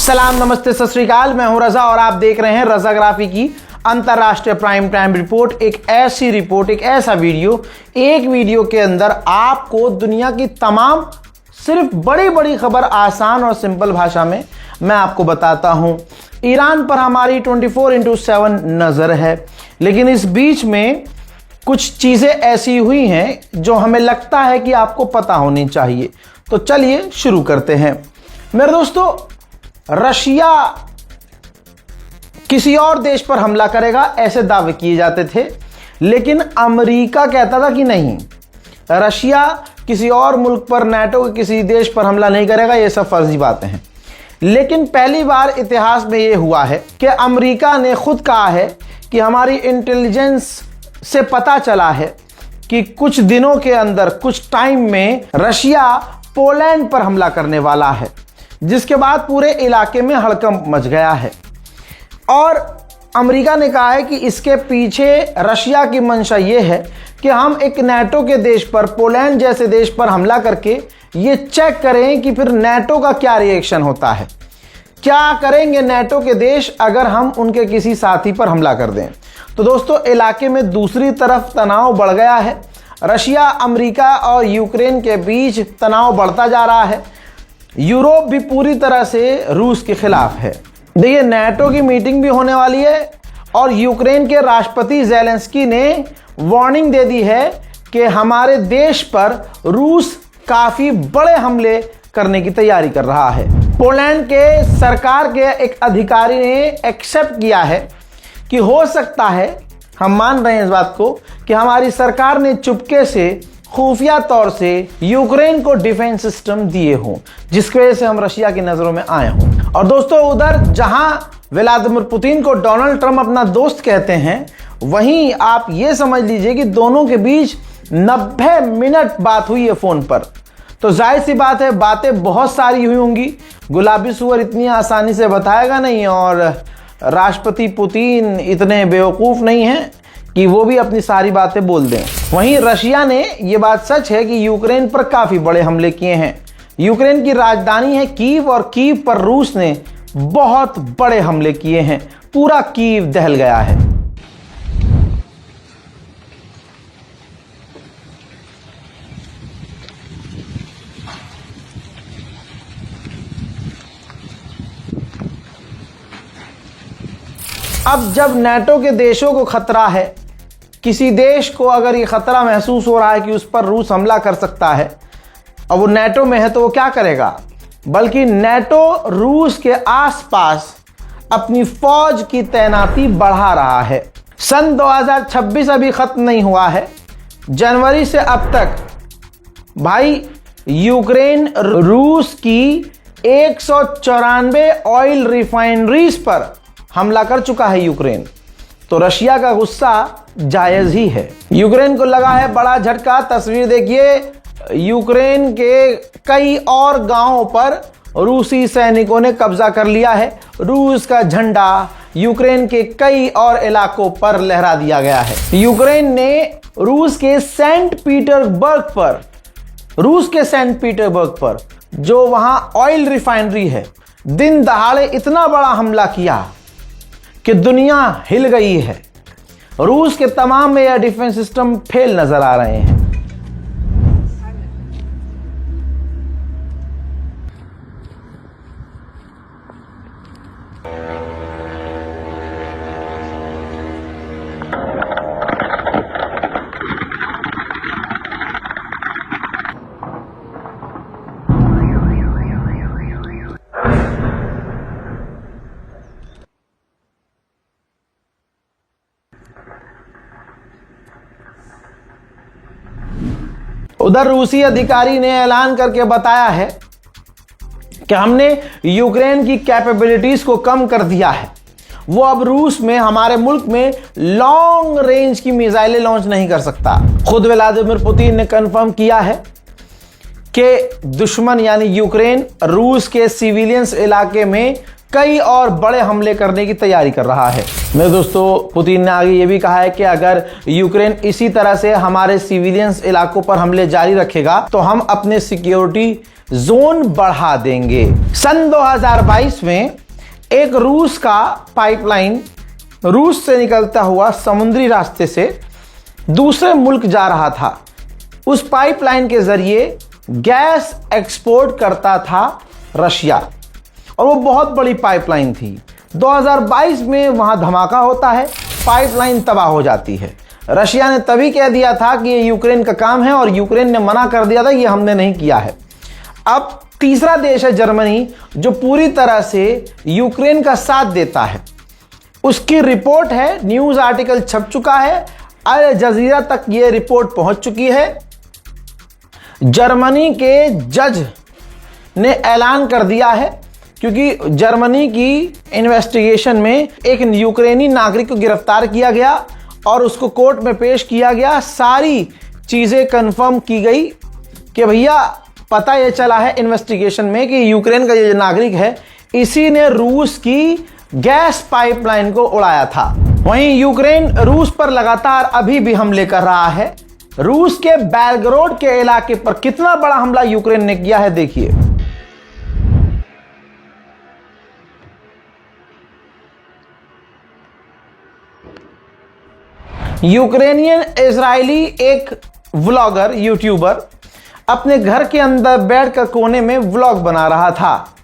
सलाम, नमस्ते, सत श्री अकाल। मैं हूं रजा और आप देख रहे हैं रजाग्राफी की अंतरराष्ट्रीय प्राइम टाइम रिपोर्ट। एक ऐसी रिपोर्ट, एक ऐसा वीडियो, एक वीडियो के अंदर आपको दुनिया की तमाम सिर्फ बड़ी बड़ी खबर आसान और सिंपल भाषा में मैं आपको बताता हूं। ईरान पर हमारी 24/7 नजर है, लेकिन इस बीच में कुछ चीजें ऐसी हुई हैं जो हमें लगता है कि आपको पता होनी चाहिए। तो चलिए शुरू करते हैं। मेरे दोस्तों, रशिया किसी और देश पर हमला करेगा ऐसे दावे किए जाते थे, लेकिन अमेरिका कहता था कि नहीं, रशिया किसी और मुल्क पर, नाटो के किसी देश पर हमला नहीं करेगा। ये सब फर्जी बातें हैं। लेकिन पहली बार इतिहास में यह हुआ है कि अमेरिका ने खुद कहा है कि हमारी इंटेलिजेंस से पता चला है कि कुछ दिनों के अंदर, कुछ टाइम में रशिया पोलैंड पर हमला करने वाला है, जिसके बाद पूरे इलाके में हड़कंप मच गया है। और अमेरिका ने कहा है कि इसके पीछे रशिया की मंशा यह है कि हम एक नाटो के देश पर, पोलैंड जैसे देश पर हमला करके ये चेक करें कि फिर नाटो का क्या रिएक्शन होता है, क्या करेंगे नाटो के देश अगर हम उनके किसी साथी पर हमला कर दें। तो दोस्तों, इलाके में दूसरी तरफ तनाव बढ़ गया है। रशिया, अमेरिका और यूक्रेन के बीच तनाव बढ़ता जा रहा है। यूरोप भी पूरी तरह से रूस के खिलाफ है। देखिए, नाटो की मीटिंग भी होने वाली है और यूक्रेन के राष्ट्रपति ज़ेलेंस्की ने वार्निंग दे दी है कि हमारे देश पर रूस काफी बड़े हमले करने की तैयारी कर रहा है। पोलैंड के सरकार के एक अधिकारी ने एक्सेप्ट किया है कि हो सकता है, हम मान रहे हैं इस बात को, कि हमारी सरकार ने चुपके से, खुफिया तौर से यूक्रेन को डिफेंस सिस्टम दिए हों, जिसकी वजह से हम रशिया की नजरों में आए हों। और दोस्तों, उधर जहां व्लादिमीर पुतिन को डोनाल्ड ट्रंप अपना दोस्त कहते हैं, वहीं आप ये समझ लीजिए कि दोनों के बीच 90 मिनट बात हुई है फोन पर। तो जाहिर सी बात है, बातें बहुत सारी हुई होंगी। गुलाबी सुअर इतनी आसानी से बताएगा नहीं, और राष्ट्रपति पुतिन इतने बेवकूफ नहीं हैं कि वो भी अपनी सारी बातें बोल दें। वहीं रशिया ने, ये बात सच है कि यूक्रेन पर काफी बड़े हमले किए हैं। यूक्रेन की राजधानी है कीव, और कीव पर रूस ने बहुत बड़े हमले किए हैं। पूरा कीव दहल गया है। अब जब नाटो के देशों को खतरा है, किसी देश को अगर ये खतरा महसूस हो रहा है कि उस पर रूस हमला कर सकता है, और वो नाटो में है, तो वो क्या करेगा? बल्कि नाटो रूस के आसपास अपनी फौज की तैनाती बढ़ा रहा है। सन 2026 अभी खत्म नहीं हुआ है। जनवरी से अब तक भाई यूक्रेन रूस की 194 ऑयल रिफाइनरीज पर हमला कर चुका है यूक्रेन। तो रशिया का गुस्सा जायज ही है। यूक्रेन को लगा है बड़ा झटका। तस्वीर देखिए, यूक्रेन के कई और गांवों पर रूसी सैनिकों ने कब्जा कर लिया है। रूस का झंडा यूक्रेन के कई और इलाकों पर लहरा दिया गया है। यूक्रेन ने रूस के सेंट पीटर्सबर्ग पर जो वहां ऑयल रिफाइनरी है, दिन दहाड़े इतना बड़ा हमला किया कि दुनिया हिल गई है। रूस के तमाम एयर डिफेंस सिस्टम फेल नजर आ रहे हैं। उधर रूसी अधिकारी ने ऐलान करके बताया है कि हमने यूक्रेन की कैपेबिलिटीज को कम कर दिया है। वो अब रूस में, हमारे मुल्क में लॉन्ग रेंज की मिसाइलें लॉन्च नहीं कर सकता। खुद व्लादिमीर पुतिन ने कंफर्म किया है कि दुश्मन यानी यूक्रेन रूस के सिविलियंस इलाके में कई और बड़े हमले करने की तैयारी कर रहा है। मेरे दोस्तों, पुतिन ने आगे ये भी कहा है कि अगर यूक्रेन इसी तरह से हमारे सिविलियंस इलाकों पर हमले जारी रखेगा तो हम अपने सिक्योरिटी जोन बढ़ा देंगे। सन 2022 में एक रूस का पाइपलाइन रूस से निकलता हुआ समुद्री रास्ते से दूसरे मुल्क जा रहा था। उस पाइपलाइन के जरिए गैस एक्सपोर्ट करता था रशिया, और वो बहुत बड़ी पाइपलाइन थी। 2022 में वहां धमाका होता है, पाइपलाइन तबाह हो जाती है। रशिया ने तभी कह दिया था कि ये यूक्रेन का काम है, और यूक्रेन ने मना कर दिया था, ये हमने नहीं किया है। अब तीसरा देश है जर्मनी, जो पूरी तरह से यूक्रेन का साथ देता है। उसकी रिपोर्ट है, न्यूज़ आर्टिकल छप चुका है, अल जजीरा तक ये रिपोर्ट पहुंच चुकी है। जर्मनी के जज ने ऐलान कर दिया है, क्योंकि जर्मनी की इन्वेस्टिगेशन में एक यूक्रेनी नागरिक को गिरफ्तार किया गया और उसको कोर्ट में पेश किया गया। सारी चीज़ें कंफर्म की गई कि भैया पता ये चला है इन्वेस्टिगेशन में कि यूक्रेन का ये नागरिक है, इसी ने रूस की गैस पाइपलाइन को उड़ाया था। वहीं यूक्रेन रूस पर लगातार अभी भी हमले कर रहा है। रूस के बेलग्रोड के इलाके पर कितना बड़ा हमला यूक्रेन ने किया है, देखिए। यूक्रेनियन इजरायली एक व्लॉगर, यूट्यूबर अपने घर के अंदर बैठकर कोने में व्लॉग बना रहा था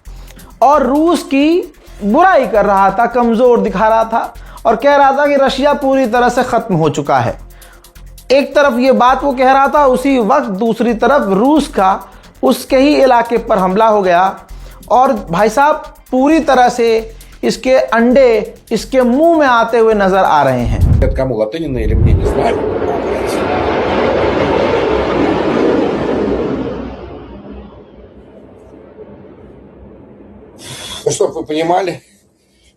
और रूस की बुराई कर रहा था, कमजोर दिखा रहा था और कह रहा था कि रशिया पूरी तरह से खत्म हो चुका है। एक तरफ ये बात वो कह रहा था, उसी वक्त दूसरी तरफ रूस का उसके ही इलाके पर हमला हो गया और भाई साहब पूरी तरह से इसके अंडे इसके मुंह में आते हुए नजर आ रहे हैं। Кому Латынина или мне, не знаю. Ну, чтобы вы понимали,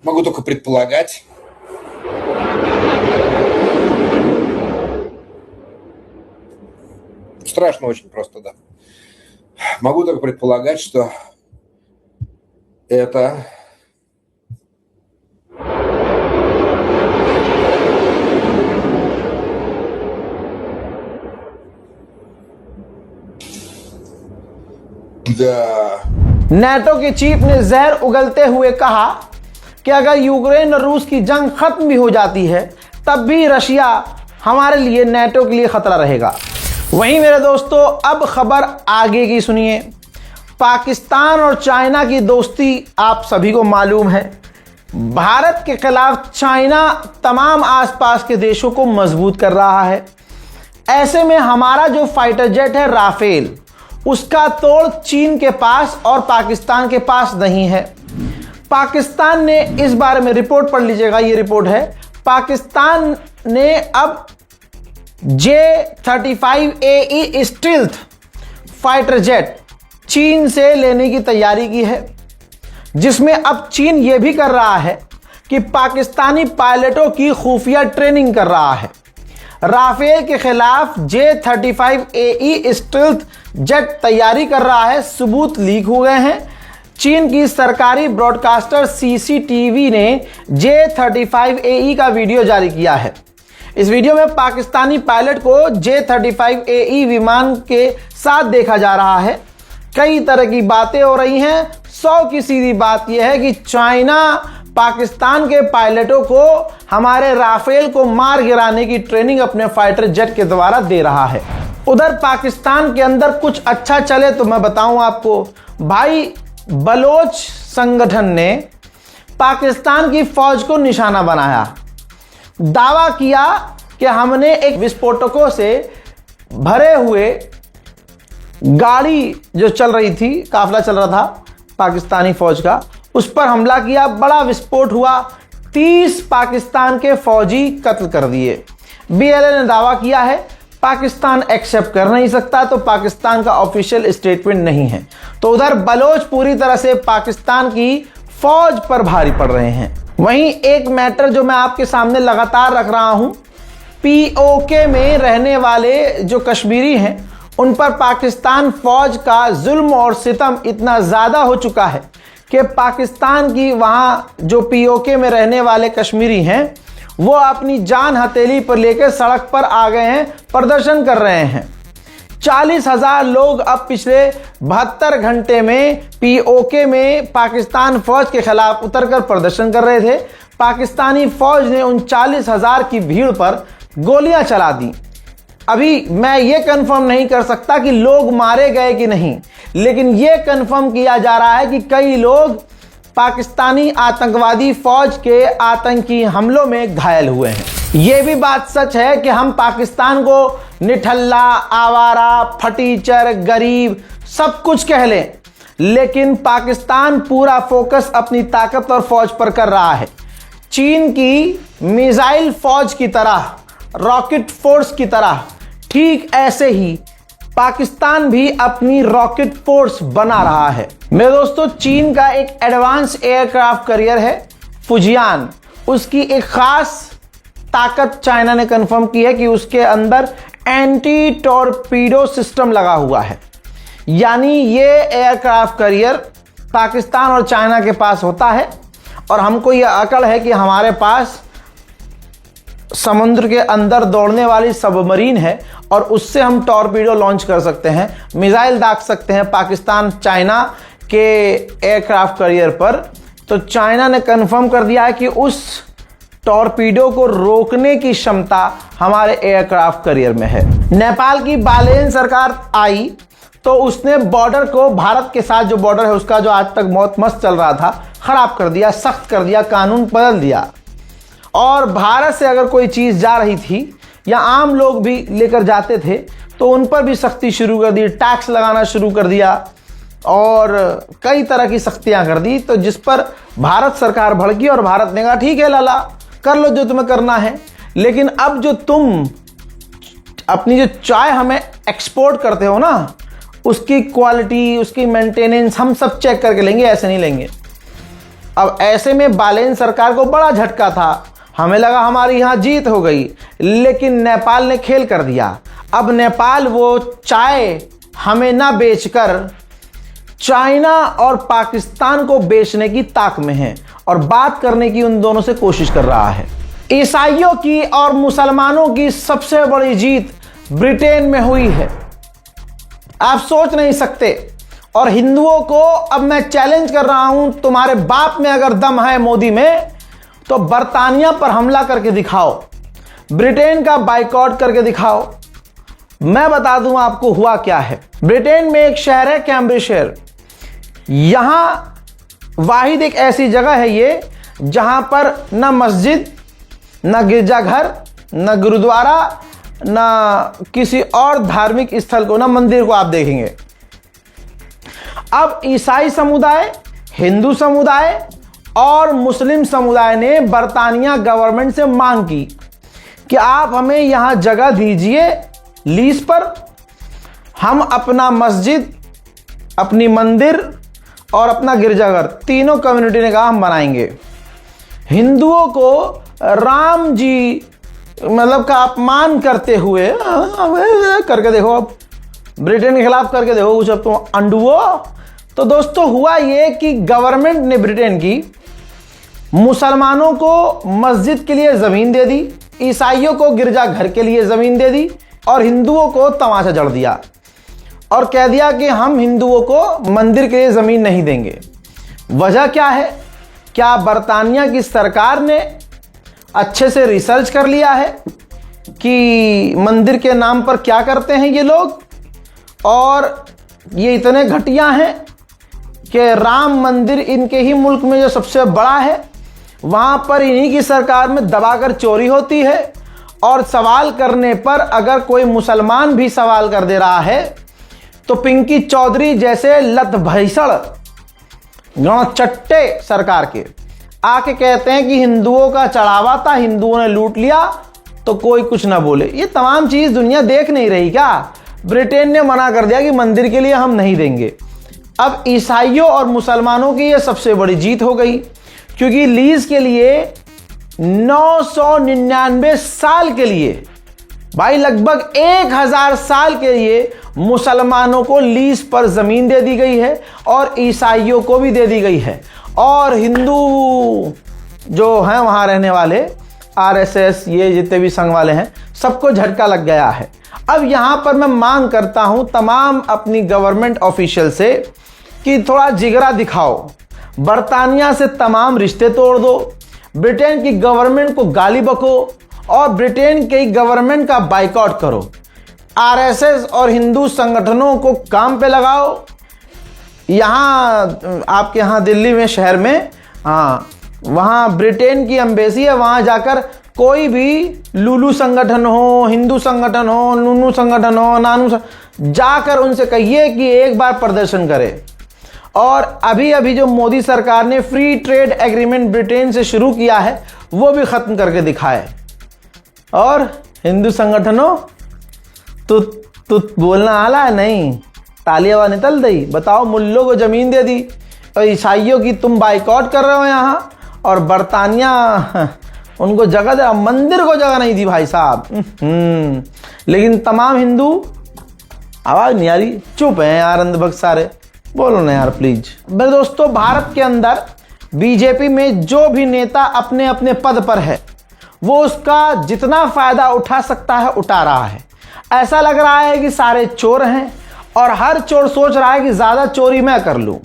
могу только предполагать. Страшно очень просто, да. Могу только предполагать, что это नेटो के चीफ ने जहर उगलते हुए कहा कि अगर यूक्रेन और रूस की जंग खत्म भी हो जाती है तब भी रशिया हमारे लिए, नेटो के लिए खतरा रहेगा। वहीं मेरे दोस्तों, अब खबर आगे की सुनिए। पाकिस्तान और चाइना की दोस्ती आप सभी को मालूम है। भारत के खिलाफ चाइना तमाम आसपास के देशों को मजबूत कर रहा है। ऐसे में हमारा जो फाइटर जेट है राफेल, उसका तोड़ चीन के पास और पाकिस्तान के पास नहीं है। पाकिस्तान ने इस बारे में रिपोर्ट पढ़ लीजिएगा, ये रिपोर्ट है। पाकिस्तान ने अब J-35AE स्टील्थ फाइटर जेट चीन से लेने की तैयारी की है, जिसमें अब चीन यह भी कर रहा है कि पाकिस्तानी पायलटों की खुफिया ट्रेनिंग कर रहा है। राफेल के खिलाफ J-35AE स्टील्थ जेट तैयारी कर रहा है, सबूत लीक हो गए हैं। चीन की सरकारी ब्रॉडकास्टर CCTV ने J-35AE का वीडियो जारी किया है। इस वीडियो में पाकिस्तानी पायलट को J-35AE विमान के साथ देखा जा रहा है। कई तरह की बातें हो रही हैं। 100 की सीधी बात यह है कि चाइना पाकिस्तान के पायलटों को हमारे राफेल को मार गिराने की ट्रेनिंग अपने फाइटर जेट के द्वारा दे रहा है। उधर पाकिस्तान के अंदर कुछ अच्छा चले तो मैं बताऊं आपको, भाई बलोच संगठन ने पाकिस्तान की फौज को निशाना बनाया। दावा किया कि हमने एक विस्फोटकों से भरे हुए गाड़ी जो चल रही थी, काफिला चल रहा था पाकिस्तानी फौज का, उस पर हमला किया, बड़ा विस्फोट हुआ, 30 पाकिस्तान के फौजी कत्ल कर दिए। BLA ने दावा किया है। पाकिस्तान एक्सेप्ट कर नहीं सकता, तो पाकिस्तान का ऑफिशियल स्टेटमेंट नहीं है। तो उधर बलोच पूरी तरह से पाकिस्तान की फौज पर भारी पड़ रहे हैं। वहीं एक मैटर जो मैं आपके सामने लगातार रख रहा हूं, POK में रहने वाले जो कश्मीरी हैं, उन पर पाकिस्तान फौज का जुल्म और सितम इतना ज्यादा हो चुका है कि पाकिस्तान की वहाँ जो पीओके में रहने वाले कश्मीरी हैं वो अपनी जान हथेली पर लेकर सड़क पर आ गए हैं, प्रदर्शन कर रहे हैं। 40,000 लोग अब पिछले 72 घंटे में पीओके में पाकिस्तान फौज के खिलाफ उतरकर प्रदर्शन कर रहे थे। पाकिस्तानी फौज ने उन 40,000 की भीड़ पर गोलियां चला दी। अभी मैं ये कंफर्म नहीं कर सकता कि लोग मारे गए कि नहीं, लेकिन ये कंफर्म किया जा रहा है कि कई लोग पाकिस्तानी आतंकवादी फौज के आतंकी हमलों में घायल हुए हैं। ये भी बात सच है कि हम पाकिस्तान को निठल्ला, आवारा, फटीचर, गरीब सब कुछ कह लें, लेकिन पाकिस्तान पूरा फोकस अपनी ताकत और फौज पर कर रहा है। चीन की मिसाइल फौज की तरह, रॉकेट फोर्स की तरह, ठीक ऐसे ही पाकिस्तान भी अपनी रॉकेट फोर्स बना रहा है। मेरे दोस्तों, चीन का एक एडवांस एयरक्राफ्ट कैरियर है फुजियान। उसकी एक खास ताकत चाइना ने कंफर्म की है कि उसके अंदर एंटी टॉर्पीडो सिस्टम लगा हुआ है। यानी ये एयरक्राफ्ट कैरियर पाकिस्तान और चाइना के पास होता है और हमको यह अकल है कि हमारे पास समुद्र के अंदर दौड़ने वाली सबमरीन है और उससे हम टॉर्पीडो लॉन्च कर सकते हैं, मिसाइल दाग सकते हैं पाकिस्तान चाइना के एयरक्राफ्ट कैरियर पर। तो चाइना ने कंफर्म कर दिया है कि उस टॉर्पीडो को रोकने की क्षमता हमारे एयरक्राफ्ट कैरियर में है। नेपाल की बालेन सरकार आई तो उसने बॉर्डर को भारत के साथ जो बॉर्डर है उसका जो आज तक बहुत मस्त चल रहा था खराब कर दिया, सख्त कर दिया, कानून बदल दिया। और भारत से अगर कोई चीज़ जा रही थी या आम लोग भी लेकर जाते थे तो उन पर भी सख्ती शुरू कर दी, टैक्स लगाना शुरू कर दिया और कई तरह की सख्तियां कर दी। तो जिस पर भारत सरकार भड़की और भारत ने कहा ठीक है लाला, कर लो जो तुम्हें करना है, लेकिन अब जो तुम अपनी जो चाय हमें एक्सपोर्ट करते हो ना, उसकी क्वालिटी, उसकी मेंटेनेंस हम सब चेक करके लेंगे, ऐसे नहीं लेंगे। अब ऐसे में बालेन सरकार को बड़ा झटका था। हमें लगा हमारी यहाँ जीत हो गई, लेकिन नेपाल ने खेल कर दिया। अब नेपाल वो चाय हमें ना बेचकर चाइना और पाकिस्तान को बेचने की ताक में है और बात करने की उन दोनों से कोशिश कर रहा है। ईसाइयों की और मुसलमानों की सबसे बड़ी जीत ब्रिटेन में हुई है, आप सोच नहीं सकते। और हिंदुओं को अब मैं चैलेंज कर रहा हूं, तुम्हारे बाप में अगर दम है मोदी में तो बर्तानिया पर हमला करके दिखाओ, ब्रिटेन का बाइकआउट करके दिखाओ। मैं बता दूं आपको हुआ क्या है। ब्रिटेन में एक शहर है कैम्ब्रिजशायर, यहां वाहिद एक ऐसी जगह है ये जहां पर न मस्जिद, न गिरजाघर, न गुरुद्वारा, न किसी और धार्मिक स्थल को, न मंदिर को आप देखेंगे। अब ईसाई समुदाय, हिंदू समुदाय और मुस्लिम समुदाय ने बर्तानिया गवर्नमेंट से मांग की कि आप हमें यहां जगह दीजिए लीज पर, हम अपना मस्जिद, अपनी मंदिर और अपना गिरजाघर तीनों कम्युनिटी ने कहा हम बनाएंगे। हिंदुओं को राम जी मतलब का अपमान करते हुए करके देखो, अब ब्रिटेन के खिलाफ करके देखो कुछ, अब तुम अंडुओ। तो दोस्तों हुआ ये कि गवर्नमेंट ने ब्रिटेन की मुसलमानों को मस्जिद के लिए ज़मीन दे दी, ईसाइयों को गिरजाघर के लिए ज़मीन दे दी और हिंदुओं को तमाचा जड़ दिया और कह दिया कि हम हिंदुओं को मंदिर के लिए ज़मीन नहीं देंगे। वजह क्या है? क्या बर्तानिया की सरकार ने अच्छे से रिसर्च कर लिया है कि मंदिर के नाम पर क्या करते हैं ये लोग, और ये इतने घटिया हैं कि राम मंदिर इनके ही मुल्क में जो सबसे बड़ा है वहाँ पर इन्हीं की सरकार में दबाकर चोरी होती है, और सवाल करने पर अगर कोई मुसलमान भी सवाल कर दे रहा है तो पिंकी चौधरी जैसे लत भैसड़ चट्टे सरकार के आके कहते हैं कि हिंदुओं का चढ़ावा था, हिंदुओं ने लूट लिया तो कोई कुछ ना बोले। ये तमाम चीज़ दुनिया देख नहीं रही क्या? ब्रिटेन ने मना कर दिया कि मंदिर के लिए हम नहीं देंगे। अब ईसाइयों और मुसलमानों की ये सबसे बड़ी जीत हो गई, क्योंकि लीज के लिए 999 साल के लिए भाई लगभग 1000 साल के लिए मुसलमानों को लीज पर जमीन दे दी गई है और ईसाइयों को भी दे दी गई है, और हिंदू जो हैं वहां रहने वाले आरएसएस ये जितने भी संघ वाले हैं सबको झटका लग गया है। अब यहां पर मैं मांग करता हूं तमाम अपनी गवर्नमेंट ऑफिशियल से कि थोड़ा जिगरा दिखाओ, बर्तानिया से तमाम रिश्ते तोड़ दो, ब्रिटेन की गवर्नमेंट को गाली बको और ब्रिटेन की गवर्नमेंट का बाइकआउट करो। आरएसएस और हिंदू संगठनों को काम पे लगाओ। यहाँ आपके यहाँ दिल्ली में शहर में, हाँ वहाँ ब्रिटेन की एम्बेसी है, वहाँ जाकर कोई भी लुलू संगठन हो, हिंदू संगठन हो, नूनू संगठन हो, जाकर उनसे कहिए कि एक बार प्रदर्शन करे। और अभी अभी जो मोदी सरकार ने फ्री ट्रेड एग्रीमेंट ब्रिटेन से शुरू किया है वो भी ख़त्म करके दिखाए। और हिंदू संगठनों तू बोलना आला है नहीं, तालियां निकल दी। बताओ, मुल्लों को ज़मीन दे दी और ईसाइयों की तुम बाइकआउट कर रहे हो यहाँ, और बरतानिया उनको जगह दे, मंदिर को जगह नहीं दी भाई साहब। लेकिन तमाम हिंदू आवाज़ नहीं आ रही, चुप हैं यार अंधभक्त सारे, बोलो ना यार प्लीज। मेरे दोस्तों, भारत के अंदर बीजेपी में जो भी नेता अपने अपने पद पर है वो उसका जितना फायदा उठा सकता है उठा रहा है। ऐसा लग रहा है कि सारे चोर हैं और हर चोर सोच रहा है कि ज़्यादा चोरी मैं कर लूँ।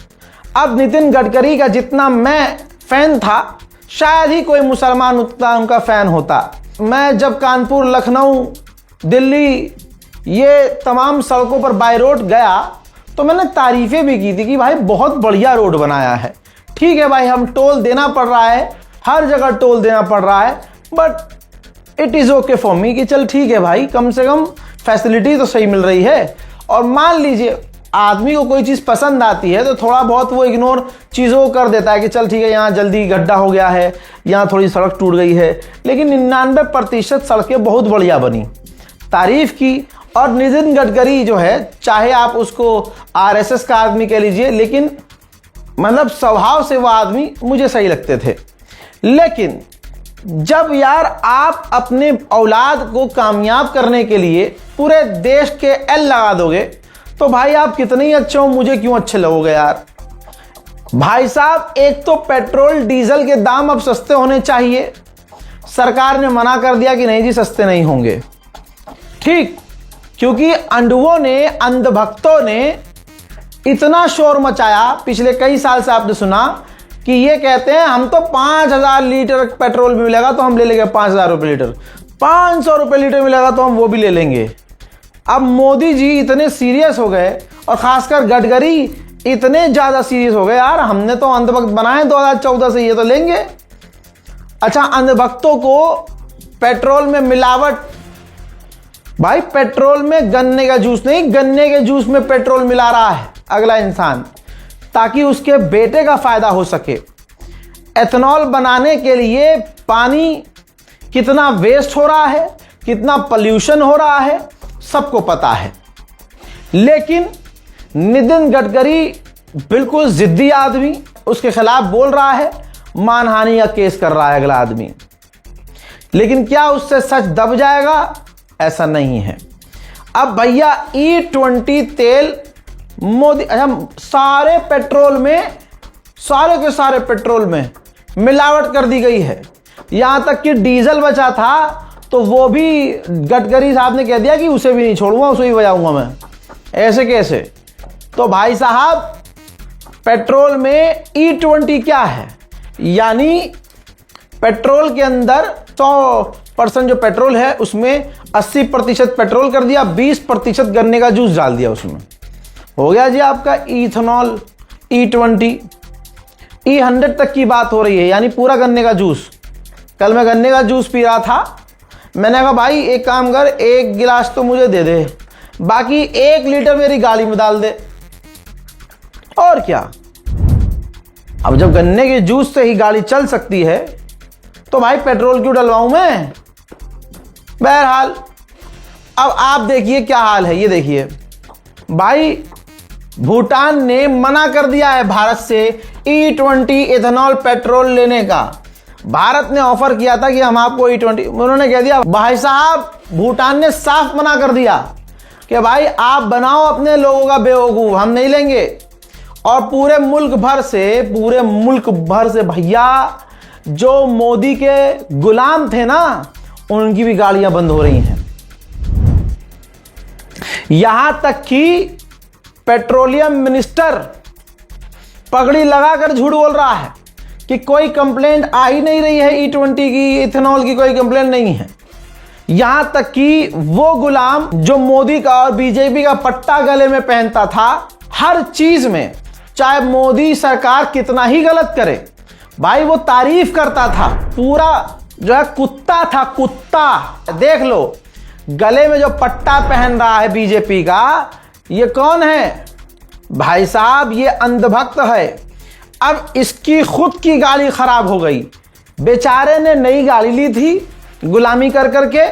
अब नितिन गडकरी का जितना मैं फ़ैन था शायद ही कोई मुसलमान उतना उनका फ़ैन होता। मैं जब कानपुर, लखनऊ, दिल्ली ये तमाम सड़कों पर बाय रोड गया तो मैंने तारीफ़ें भी की थी कि भाई बहुत बढ़िया रोड बनाया है। ठीक है भाई, हम टोल देना पड़ रहा है, हर जगह टोल देना पड़ रहा है, but it is okay for me कि चल ठीक है भाई, कम से कम फैसिलिटी तो सही मिल रही है। और मान लीजिए आदमी को कोई चीज़ पसंद आती है तो थोड़ा बहुत वो इग्नोर चीज़ों को कर देता है कि चल ठीक है, यहाँ जल्दी गड्ढा हो गया है, यहाँ थोड़ी सड़क टूट गई है, लेकिन 99% सड़कें बहुत बढ़िया बनी, तारीफ़ की। और नितिन गडकरी जो है, चाहे आप उसको आरएसएस का आदमी कह लीजिए, लेकिन मतलब स्वभाव से वो आदमी मुझे सही लगते थे। लेकिन जब यार आप अपने औलाद को कामयाब करने के लिए पूरे देश के एल लगा दोगे तो भाई आप कितने ही अच्छे हो, मुझे क्यों अच्छे लगोगे यार। भाई साहब, एक तो पेट्रोल डीजल के दाम अब सस्ते होने चाहिए, सरकार ने मना कर दिया कि नहीं जी सस्ते नहीं होंगे। ठीक, क्योंकि अंधुओं ने, अंधभक्तों ने इतना शोर मचाया पिछले कई साल से, आपने सुना कि ये कहते हैं हम तो 5000 लीटर पेट्रोल भी मिलेगा तो हम ले लेंगे 5000 रुपये लीटर, 500 रुपये लीटर मिलेगा तो हम वो भी ले लेंगे। अब मोदी जी इतने सीरियस हो गए और खासकर गडकरी इतने ज़्यादा सीरियस हो गए, यार हमने तो अंधभक्त बनाए 2014 से, ये तो लेंगे। अच्छा, अंधभक्तों को पेट्रोल में मिलावट, भाई पेट्रोल में गन्ने का जूस नहीं, गन्ने के जूस में पेट्रोल मिला रहा है अगला इंसान ताकि उसके बेटे का फायदा हो सके। एथेनॉल बनाने के लिए पानी कितना वेस्ट हो रहा है, कितना पोल्यूशन हो रहा है, सबको पता है। लेकिन नितिन गडकरी बिल्कुल जिद्दी आदमी, उसके खिलाफ बोल रहा है, मानहानि का केस कर रहा है अगला आदमी। लेकिन क्या उससे सच दब जाएगा? ऐसा नहीं है। अब भैया E20 तेल मोदी, अच्छा सारे पेट्रोल में, सारे के सारे पेट्रोल में मिलावट कर दी गई है। यहां तक कि डीजल बचा था तो वो भी गडकरी साहब ने कह दिया कि उसे भी नहीं छोड़ूंगा, उसे ही बजाऊंगा मैं। ऐसे कैसे? तो भाई साहब, पेट्रोल में E20 क्या है? यानी पेट्रोल के अंदर 100% जो पेट्रोल है उसमें 80% पेट्रोल कर दिया, 20% गन्ने का जूस डाल दिया उसमें, हो गया जी आपका इथेनॉल E20। E100 तक की बात हो रही है, यानी पूरा गन्ने का जूस। कल मैं गन्ने का जूस पी रहा था, मैंने कहा भाई एक काम कर, 1 गिलास तो मुझे दे दे, बाकी 1 लीटर मेरी गाड़ी में डाल दे। और क्या, अब जब गन्ने के जूस से ही गाड़ी चल सकती है तो भाई पेट्रोल क्यों डलवाऊं मैं? बहरहाल, अब आप देखिए क्या हाल है। ये देखिए भाई, भूटान ने मना कर दिया है भारत से E20 एथेनॉल पेट्रोल लेने का। भारत ने ऑफर किया था कि हम आपको E20, उन्होंने कह दिया भाई साहब भूटान ने साफ मना कर दिया कि भाई आप बनाओ अपने लोगों का बेवकूफ, हम नहीं लेंगे। और पूरे मुल्क भर से भैया जो मोदी के गुलाम थे ना, उनकी भी गाड़ियां बंद हो रही हैं। यहां तक कि पेट्रोलियम मिनिस्टर पगड़ी लगाकर झूठ बोल रहा है कि कोई कंप्लेंट आ ही नहीं रही है, E20 की, इथेनॉल की कोई कंप्लेंट नहीं है। यहां तक कि वो गुलाम जो मोदी का और बीजेपी का पट्टा गले में पहनता था, हर चीज में, चाहे मोदी सरकार कितना ही गलत करे, भाई वो तारीफ करता था। पूरा जो है कुत्ता था, कुत्ता। देख लो गले में जो पट्टा पहन रहा है बीजेपी का, ये कौन है भाई साहब? ये अंधभक्त है। अब इसकी खुद की गाड़ी खराब हो गई, बेचारे ने नई गाड़ी ली थी गुलामी कर करके,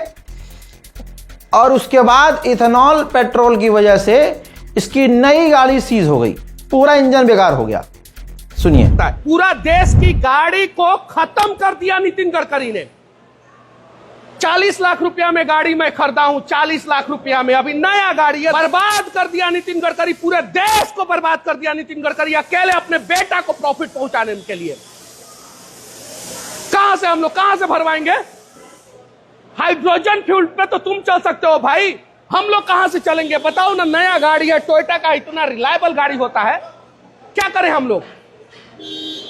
और उसके बाद इथेनॉल पेट्रोल की वजह से इसकी नई गाड़ी सीज हो गई, पूरा इंजन बेकार हो गया। सुनिए। पूरा देश की गाड़ी को खत्म कर दिया नितिन गडकरी ने। 40 लाख रुपया में गाड़ी मैं खरीदा हूं, 40 लाख रुपया में, अभी नया गाड़ी है। बर्बाद कर दिया नितिन गडकरी, पूरे देश को बर्बाद कर दिया नितिन गडकरी, अकेले अपने बेटा को प्रॉफिट पहुंचाने के लिए। हम लोग कहां से भरवाएंगे? हाइड्रोजन फ्यूल पे तो तुम चल सकते हो भाई, हम लोग कहां से चलेंगे बताओ ना? नया गाड़ी है, टोयोटा का इतना रिलायबल गाड़ी होता है, क्या करें हम लोग?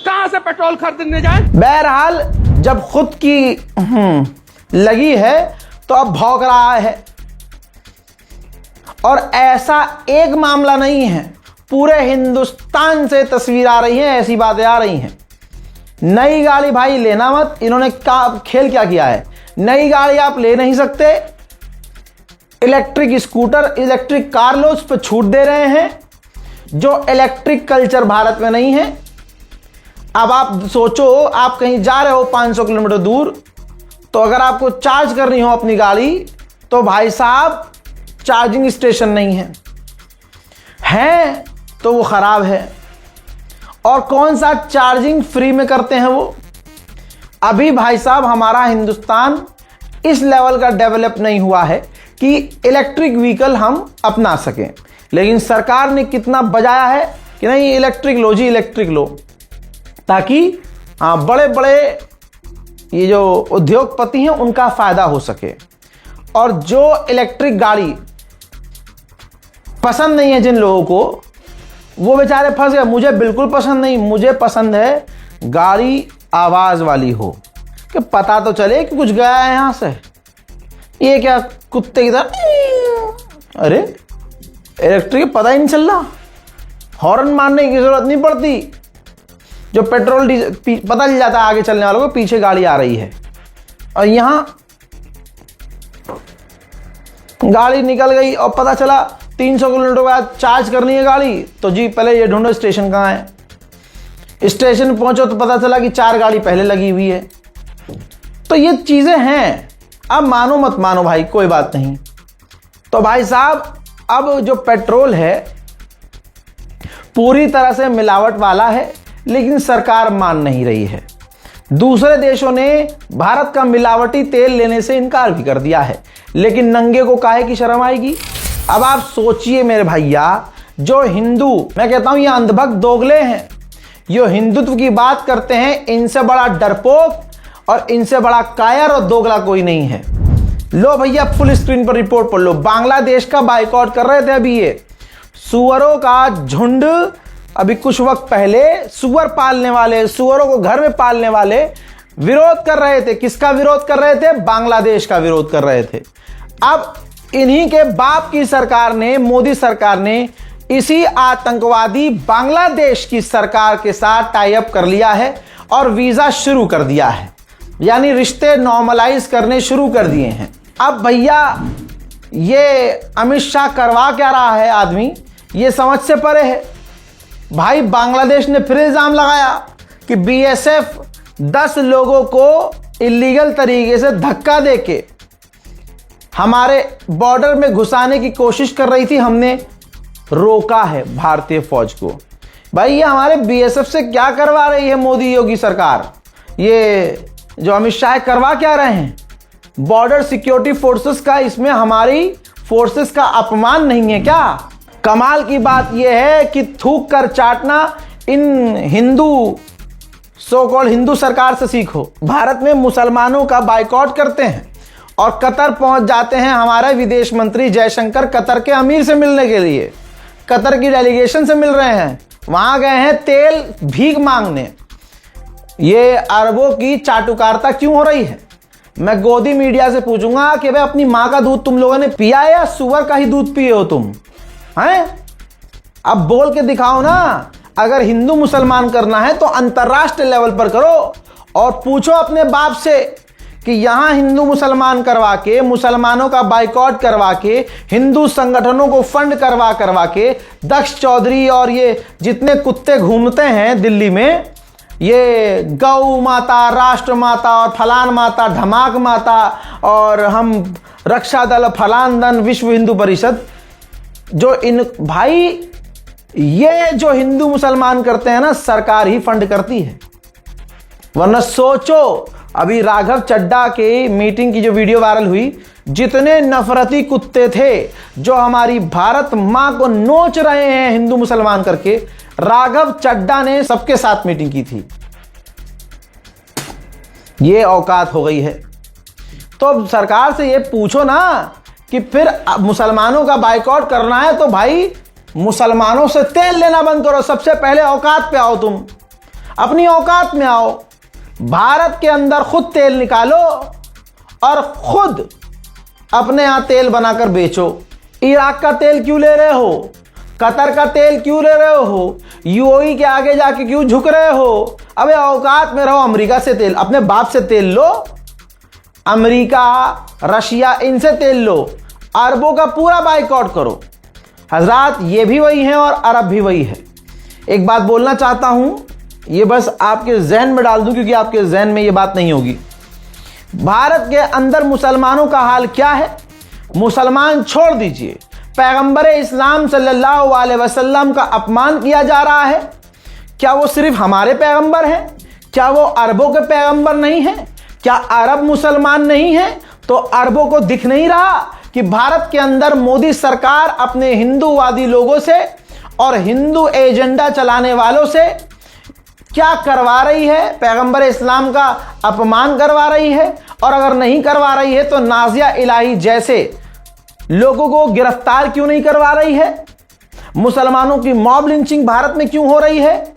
कहां से पेट्रोल खरीदने जाएं? बहरहाल जब खुद की लगी है तो अब भौंक रहा है। और ऐसा एक मामला नहीं है, पूरे हिंदुस्तान से तस्वीर आ रही है, ऐसी बातें आ रही हैं। नई गाड़ी भाई लेना मत। इन्होंने खेल क्या किया है? नई गाड़ी आप ले नहीं सकते, इलेक्ट्रिक स्कूटर, इलेक्ट्रिक कार लो, उस पर छूट दे रहे हैं, जो इलेक्ट्रिक कल्चर भारत में नहीं है। अब आप सोचो, आप कहीं जा रहे हो 500 किलोमीटर दूर, तो अगर आपको चार्ज करनी हो अपनी गाड़ी, तो भाई साहब चार्जिंग स्टेशन नहीं है तो वो खराब है। और कौन सा चार्जिंग फ्री में करते हैं वो? अभी भाई साहब हमारा हिंदुस्तान इस लेवल का डेवलप नहीं हुआ है कि इलेक्ट्रिक व्हीकल हम अपना सकें। लेकिन सरकार ने कितना बजाया है कि नहीं, इलेक्ट्रिक लो जी, इलेक्ट्रिक लो, ताकि बड़े बड़े ये जो उद्योगपति हैं उनका फायदा हो सके। और जो इलेक्ट्रिक गाड़ी पसंद नहीं है जिन लोगों को, वो बेचारे फंस गए। मुझे बिल्कुल पसंद नहीं, मुझे पसंद है गाड़ी आवाज वाली हो, कि पता तो चले कि कुछ गया है यहां से। ये क्या कुत्ते की तरह, अरे इलेक्ट्रिक पता ही नहीं चल रहा, हॉर्न मारने की जरूरत नहीं पड़ती, जो पेट्रोल डीजल पता चल जाता है आगे चलने वालों को पीछे गाड़ी आ रही है। और यहां गाड़ी निकल गई और पता चला 300 किलोमीटर बाद चार्ज करनी है गाड़ी, तो जी पहले ये ढूंढो स्टेशन कहाँ है। स्टेशन पहुंचो तो पता चला कि 4 गाड़ी पहले लगी हुई है। तो ये चीजें हैं। अब मानो मत मानो भाई, कोई बात नहीं। तो भाई साहब अब जो पेट्रोल है पूरी तरह से मिलावट वाला है, लेकिन सरकार मान नहीं रही है। दूसरे देशों ने भारत का मिलावटी तेल लेने से इनकार भी कर दिया है, लेकिन नंगे को काहे की शर्म आएगी? अब आप सोचिए मेरे भैया, जो हिंदू, मैं कहता हूं ये अंधभक्त दोगले हैं, जो हिंदुत्व की बात करते हैं, इनसे बड़ा डरपोक और इनसे बड़ा कायर और दोगला कोई नहीं है। लो भैया फुल स्क्रीन पर रिपोर्ट पढ़ लो। बांग्लादेश का बाइकआउट कर रहे थे अभी ये सुअरों का झुंड। अभी कुछ वक्त पहले सुअर पालने वाले, सुअरों को घर में पालने वाले विरोध कर रहे थे। किसका विरोध कर रहे थे? बांग्लादेश का विरोध कर रहे थे। अब इन्हीं के बाप की सरकार ने, मोदी सरकार ने इसी आतंकवादी बांग्लादेश की सरकार के साथ टाई अप कर लिया है और वीजा शुरू कर दिया है, यानी रिश्ते नॉर्मलाइज करने शुरू कर दिए हैं। अब भैया ये अमित शाह करवा क्या रहा है आदमी, ये समझ से परे है। भाई बांग्लादेश ने फिर इल्जाम लगाया कि बीएसएफ 10 लोगों को इलीगल तरीके से धक्का देके हमारे बॉर्डर में घुसाने की कोशिश कर रही थी, हमने रोका है भारतीय फौज को। भाई ये हमारे बीएसएफ से क्या करवा रही है मोदी योगी सरकार? ये जो अमित शाह करवा क्या रहे हैं? बॉर्डर सिक्योरिटी फोर्सेस का, इसमें हमारी फोर्सेस का अपमान नहीं है क्या? कमाल की बात यह है कि थूक कर चाटना इन सो कॉल्ड हिंदू सरकार से सीखो। भारत में मुसलमानों का बाइकआउट करते हैं और कतर पहुंच जाते हैं हमारे विदेश मंत्री जयशंकर कतर के अमीर से मिलने के लिए, कतर की डेलीगेशन से मिल रहे हैं, वहां गए हैं तेल भीख मांगने। ये अरबों की चाटुकारिता क्यों हो रही है? मैं गोदी मीडिया से पूछूंगा कि भाई अपनी मां का दूध तुम लोगों ने पिया है या सुअर का ही दूध पिए हो तुम हैं? अब बोल के दिखाओ ना। अगर हिंदू मुसलमान करना है तो अंतर्राष्ट्रीय लेवल पर करो और पूछो अपने बाप से कि यहां हिंदू मुसलमान करवा के, मुसलमानों का बाइकआउट करवा के, हिंदू संगठनों को फंड करवा के दक्ष चौधरी और ये जितने कुत्ते घूमते हैं दिल्ली में, ये गौ माता, राष्ट्र माता और फलान माता, धमाक माता और हम रक्षा दल, फलान दल, विश्व हिंदू परिषद, जो इन भाई ये जो हिंदू मुसलमान करते हैं ना, सरकार ही फंड करती है। वरना सोचो, अभी राघव चड्ढा के मीटिंग की जो वीडियो वायरल हुई, जितने नफरती कुत्ते थे जो हमारी भारत मां को नोच रहे हैं हिंदू मुसलमान करके, राघव चड्ढा ने सबके साथ मीटिंग की थी। ये औकात हो गई है। तो अब सरकार से ये पूछो ना कि फिर मुसलमानों का बाइकआउट करना है तो भाई मुसलमानों से तेल लेना बंद करो। सबसे पहले औकात पे आओ, तुम अपनी औकात में आओ। भारत के अंदर खुद तेल निकालो और खुद अपने यहां तेल बनाकर बेचो। इराक का तेल क्यों ले रहे हो? कतर का तेल क्यों ले रहे हो? यूएई के आगे जाके क्यों झुक रहे हो? अबे औकात में रहो। अमेरिका से तेल, अपने बाप से तेल लो। अमेरिका, रशिया, इनसे तेल लो। अरबों का पूरा बाइकआउट करो। हजरात, ये भी वही है और अरब भी वही है। एक बात बोलना चाहता हूं, ये बस आपके जहन में डाल दूं क्योंकि आपके जहन में ये बात नहीं होगी। भारत के अंदर मुसलमानों का हाल क्या है? मुसलमान छोड़ दीजिए, पैगंबर इस्लाम सल्लल्लाहु अलैहि वसल्लम का अपमान किया जा रहा है। क्या वो सिर्फ हमारे पैगंबर हैं? क्या वो अरबों के पैगंबर नहीं हैं? क्या अरब मुसलमान नहीं हैं? तो अरबों को दिख नहीं रहा कि भारत के अंदर मोदी सरकार अपने हिंदूवादी लोगों से और हिंदू एजेंडा चलाने वालों से क्या करवा रही है? पैगंबर इस्लाम का अपमान करवा रही है। और अगर नहीं करवा रही है तो नाजिया इलाही जैसे लोगों को गिरफ्तार क्यों नहीं करवा रही है? मुसलमानों की मॉब लिंचिंग भारत में क्यों हो रही है?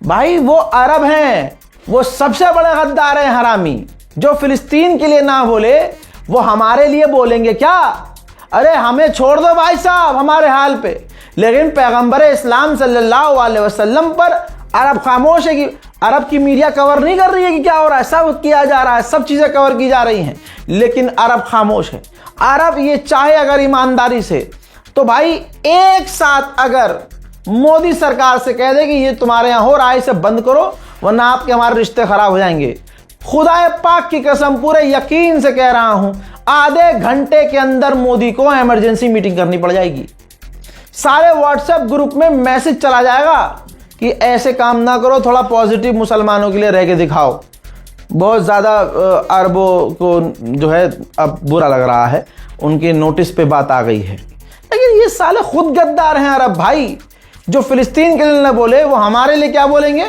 भाई वो अरब हैं, वो सबसे बड़े गद्दार हैं, हरामी। जो फिलिस्तीन के लिए ना बोले वो हमारे लिए बोलेंगे क्या? अरे हमें छोड़ दो भाई साहब हमारे हाल पे। लेकिन पैगंबर इस्लाम सल्लल्लाहु अलैहि वसल्लम पर अरब खामोश है कि अरब की मीडिया कवर नहीं कर रही है कि क्या हो रहा है। सब किया जा रहा है, सब चीजें कवर की जा रही हैं, लेकिन अरब खामोश है। अरब ये चाहे अगर ईमानदारी से तो भाई एक साथ अगर मोदी सरकार से कह दे कि ये तुम्हारे यहां हो रहा है, इसे बंद करो वरना आपके हमारे रिश्ते खराब हो जाएंगे। खुदाए पाक की कसम पूरे यकीन से कह रहा हूं, आधे घंटे के अंदर मोदी को इमरजेंसी मीटिंग करनी पड़ जाएगी। सारे व्हाट्सएप ग्रुप में मैसेज चला जाएगा कि ऐसे काम ना करो, थोड़ा पॉजिटिव मुसलमानों के लिए रह के दिखाओ। बहुत ज़्यादा अरबों को जो है अब बुरा लग रहा है, उनके नोटिस पे बात आ गई है। लेकिन ये साले खुद गद्दार हैं अरब भाई। जो फिलिस्तीन के लिए न बोले वो हमारे लिए क्या बोलेंगे?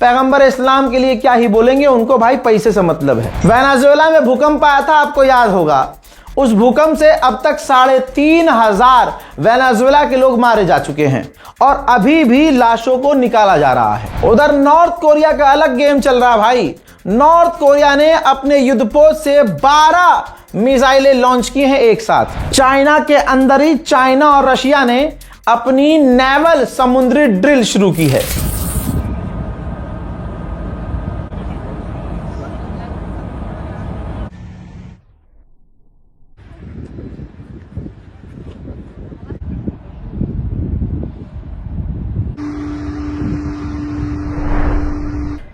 पैगंबर इस्लाम के लिए क्या ही बोलेंगे? उनको भाई पैसे से मतलब है। वेनेजुएला में भूकंप आया था, आपको याद होगा। उस भूकंप से अब तक 3,500 वेनेजुएला के लोग मारे जा चुके हैं और अभी भी लाशों को निकाला जा रहा है। उधर नॉर्थ कोरिया का अलग गेम चल रहा है भाई। नॉर्थ कोरिया ने अपने युद्धपोत से 12 मिसाइलें लॉन्च की हैं एक साथ। चाइना के अंदर ही चाइना और रशिया ने अपनी नेवल समुद्री ड्रिल शुरू की है।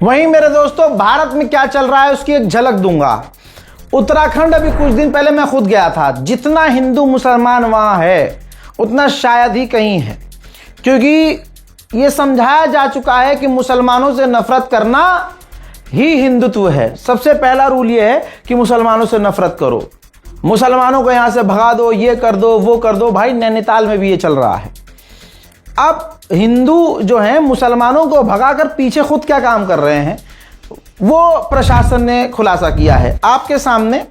वहीं मेरे दोस्तों भारत में क्या चल रहा है उसकी एक झलक दूंगा। उत्तराखंड अभी कुछ दिन पहले मैं खुद गया था। जितना हिंदू मुसलमान वहां है उतना शायद ही कहीं है, क्योंकि ये समझाया जा चुका है कि मुसलमानों से नफरत करना ही हिंदुत्व है। सबसे पहला रूल यह है कि मुसलमानों से नफरत करो, मुसलमानों को यहां से भगा दो, ये कर दो, वो कर दो। भाई नैनीताल में भी ये चल रहा है। अब हिंदू जो हैं मुसलमानों को भगाकर पीछे खुद क्या काम कर रहे हैं, वो प्रशासन ने खुलासा किया है आपके सामने।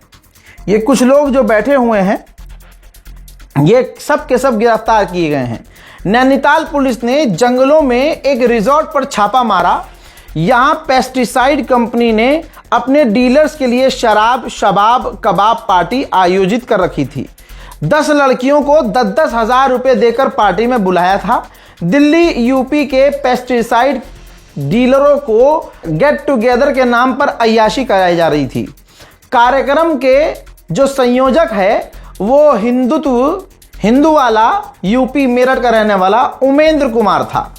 ये कुछ लोग जो बैठे हुए हैं, ये सब के सब गिरफ्तार किए गए हैं। नैनीताल पुलिस ने जंगलों में एक रिजॉर्ट पर छापा मारा। यहां पेस्टिसाइड कंपनी ने अपने डीलर्स के लिए शराब, शबाब, कबाब पार्टी आयोजित कर रखी थी। 10 लड़कियों को 10-10 हज़ार रुपए देकर पार्टी में बुलाया था। दिल्ली, यूपी के पेस्टिसाइड डीलरों को गेट टुगेदर के नाम पर अय्याशी कराई जा रही थी। कार्यक्रम के जो संयोजक है वो हिंदू वाला यूपी मेरठ का रहने वाला उमेंद्र कुमार था।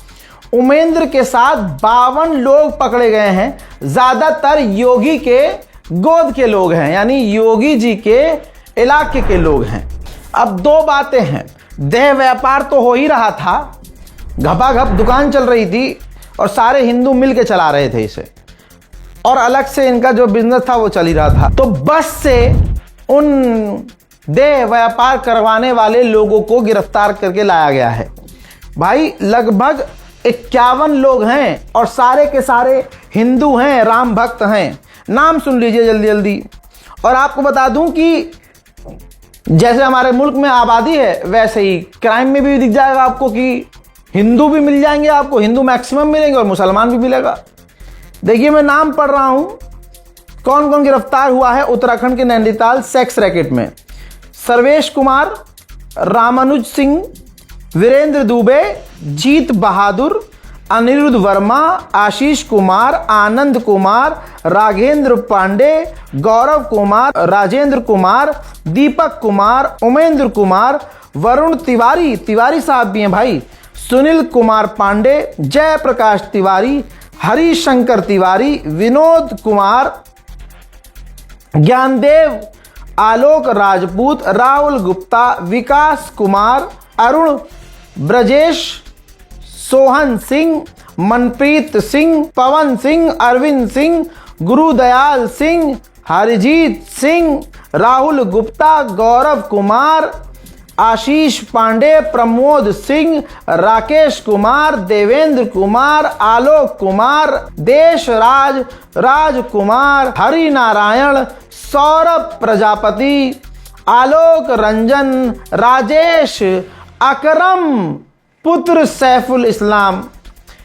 उमेंद्र के साथ 52 लोग पकड़े गए हैं। ज्यादातर योगी के गोद के लोग हैं, यानी योगी जी के इलाके के लोग हैं। अब 2 बातें हैं, देह व्यापार तो हो ही रहा था, घपाघप दुकान चल रही थी और सारे हिंदू मिलके चला रहे थे इसे, और अलग से इनका जो बिजनेस था वो चल ही रहा था। तो बस से उन देह व्यापार करवाने वाले लोगों को गिरफ्तार करके लाया गया है। भाई लगभग 51 लोग हैं और सारे के सारे हिंदू हैं, राम भक्त हैं। नाम सुन लीजिए जल्दी जल्दी। और आपको बता दूं कि जैसे हमारे मुल्क में आबादी है, वैसे ही क्राइम में भी दिख जाएगा आपको कि हिंदू भी मिल जाएंगे आपको, हिंदू मैक्सिमम मिलेंगे और मुसलमान भी मिलेगा। देखिए मैं नाम पढ़ रहा हूं कौन कौन गिरफ्तार हुआ है उत्तराखंड के नैनीताल सेक्स रैकेट में। सर्वेश कुमार, रामानुज सिंह, वीरेंद्र दुबे, जीत बहादुर, अनिरुद्ध वर्मा, आशीष कुमार, आनंद कुमार, राघेंद्र पांडे, गौरव कुमार, राजेंद्र कुमार, दीपक कुमार, उमेंद्र कुमार, वरुण तिवारी साहब भी हैं भाई, सुनील कुमार पांडे, जयप्रकाश तिवारी, हरिशंकर तिवारी, विनोद कुमार, ज्ञानदेव, आलोक राजपूत, राहुल गुप्ता, विकास कुमार, अरुण, ब्रजेश, सोहन सिंह, मनप्रीत सिंह, पवन सिंह, अरविंद सिंह, गुरुदयाल सिंह, हरजीत सिंह, राहुल गुप्ता, गौरव कुमार, आशीष पांडे, प्रमोद सिंह, राकेश कुमार, देवेंद्र कुमार, आलोक कुमार, देशराज, राजकुमार, हरिनारायण, सौरभ प्रजापति, आलोक रंजन, राजेश, अकरम पुत्र सैफुल इस्लाम,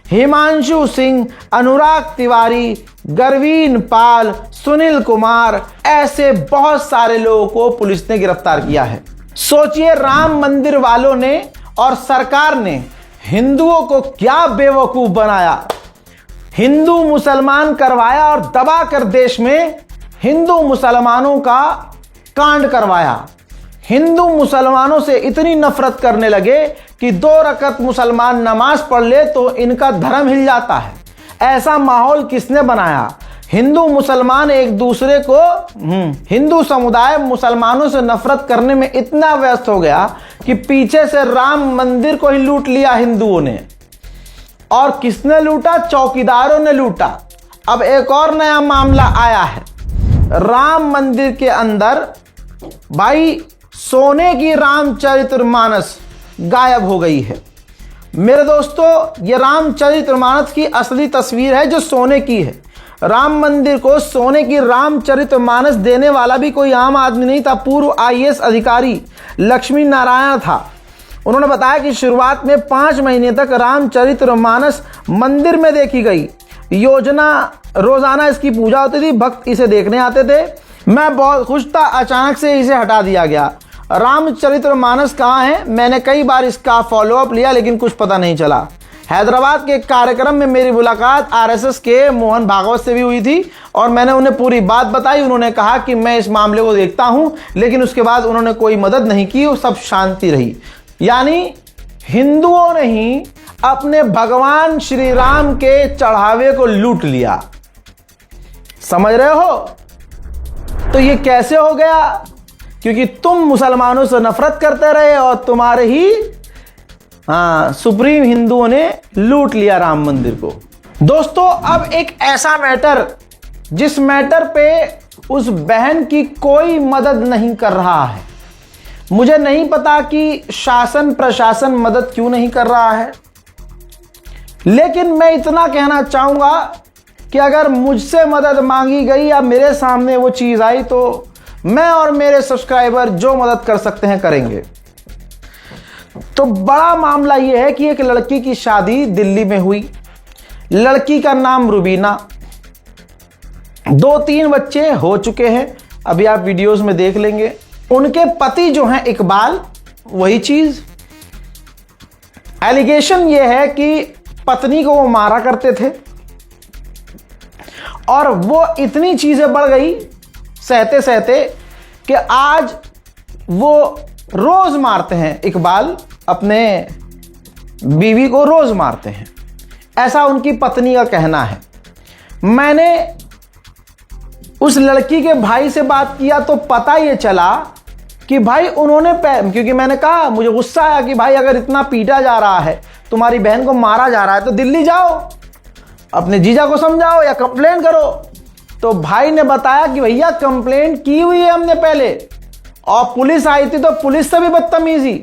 हिमांशु सिंह, अनुराग तिवारी, गरवीन पाल, सुनील कुमार, ऐसे बहुत सारे लोगों को पुलिस ने गिरफ्तार किया है। सोचिए राम मंदिर वालों ने और सरकार ने हिंदुओं को क्या बेवकूफ बनाया, हिंदू मुसलमान करवाया और दबाकर देश में हिंदू मुसलमानों का कांड करवाया। हिंदू मुसलमानों से इतनी नफरत करने लगे कि 2 रकत मुसलमान नमाज पढ़ ले तो इनका धर्म हिल जाता है। ऐसा माहौल किसने बनाया? हिंदू मुसलमान एक दूसरे को, हिंदू समुदाय मुसलमानों से नफरत करने में इतना व्यस्त हो गया कि पीछे से राम मंदिर को ही लूट लिया हिंदुओं ने। और किसने लूटा? चौकीदारों ने लूटा। अब एक और नया मामला आया है। राम मंदिर के अंदर भाई सोने की रामचरितमानस गायब हो गई है। मेरे दोस्तों, ये रामचरितमानस की असली तस्वीर है जो सोने की है। राम मंदिर को सोने की रामचरितमानस देने वाला भी कोई आम आदमी नहीं था, पूर्व IAS अधिकारी लक्ष्मी नारायण था। उन्होंने बताया कि शुरुआत में 5 महीने तक रामचरितमानस मंदिर में देखी गई। रोजाना इसकी पूजा होती थी, भक्त इसे देखने आते थे। मैं बहुत खुश था, अचानक से इसे हटा दिया गया। रामचरितमानस कहाँ है? मैंने कई बार इसका फॉलोअप लिया लेकिन कुछ पता नहीं चला। हैदराबाद के एक कार्यक्रम में मेरी मुलाकात RSS के मोहन भागवत से भी हुई थी और मैंने उन्हें पूरी बात बताई। उन्होंने कहा कि मैं इस मामले को देखता हूं, लेकिन उसके बाद उन्होंने कोई मदद नहीं की, वो सब शांति रही। यानी हिंदुओं ने ही अपने भगवान श्री राम के चढ़ावे को लूट लिया। समझ रहे हो? तो ये कैसे हो गया? क्योंकि तुम मुसलमानों से नफरत करते रहे और तुम्हारे ही सुप्रीम हिंदुओं ने लूट लिया राम मंदिर को। दोस्तों, अब एक ऐसा मैटर जिस मैटर पे उस बहन की कोई मदद नहीं कर रहा है। मुझे नहीं पता कि शासन प्रशासन मदद क्यों नहीं कर रहा है, लेकिन मैं इतना कहना चाहूंगा कि अगर मुझसे मदद मांगी गई या मेरे सामने वो चीज़ आई तो मैं और मेरे सब्सक्राइबर जो मदद कर सकते हैं करेंगे। तो बड़ा मामला यह है कि एक लड़की की शादी दिल्ली में हुई। लड़की का नाम रुबीना, 2-3 बच्चे हो चुके हैं, अभी आप वीडियोस में देख लेंगे। उनके पति जो हैं इकबाल, वही चीज। एलिगेशन यह है कि पत्नी को वो मारा करते थे और वो इतनी चीजें बढ़ गई सहते सहते कि आज वो रोज मारते हैं। इकबाल अपने बीवी को रोज मारते हैं, ऐसा उनकी पत्नी का कहना है। मैंने उस लड़की के भाई से बात किया तो पता ये चला कि भाई उन्होंने, क्योंकि मैंने कहा, मुझे गुस्सा आया कि भाई अगर इतना पीटा जा रहा है, तुम्हारी बहन को मारा जा रहा है, तो दिल्ली जाओ, अपने जीजा को समझाओ या कंप्लेंट करो। तो भाई ने बताया कि भैया कंप्लेंट की हुई है हमने पहले, और पुलिस आई थी तो पुलिस से भी बदतमीजी।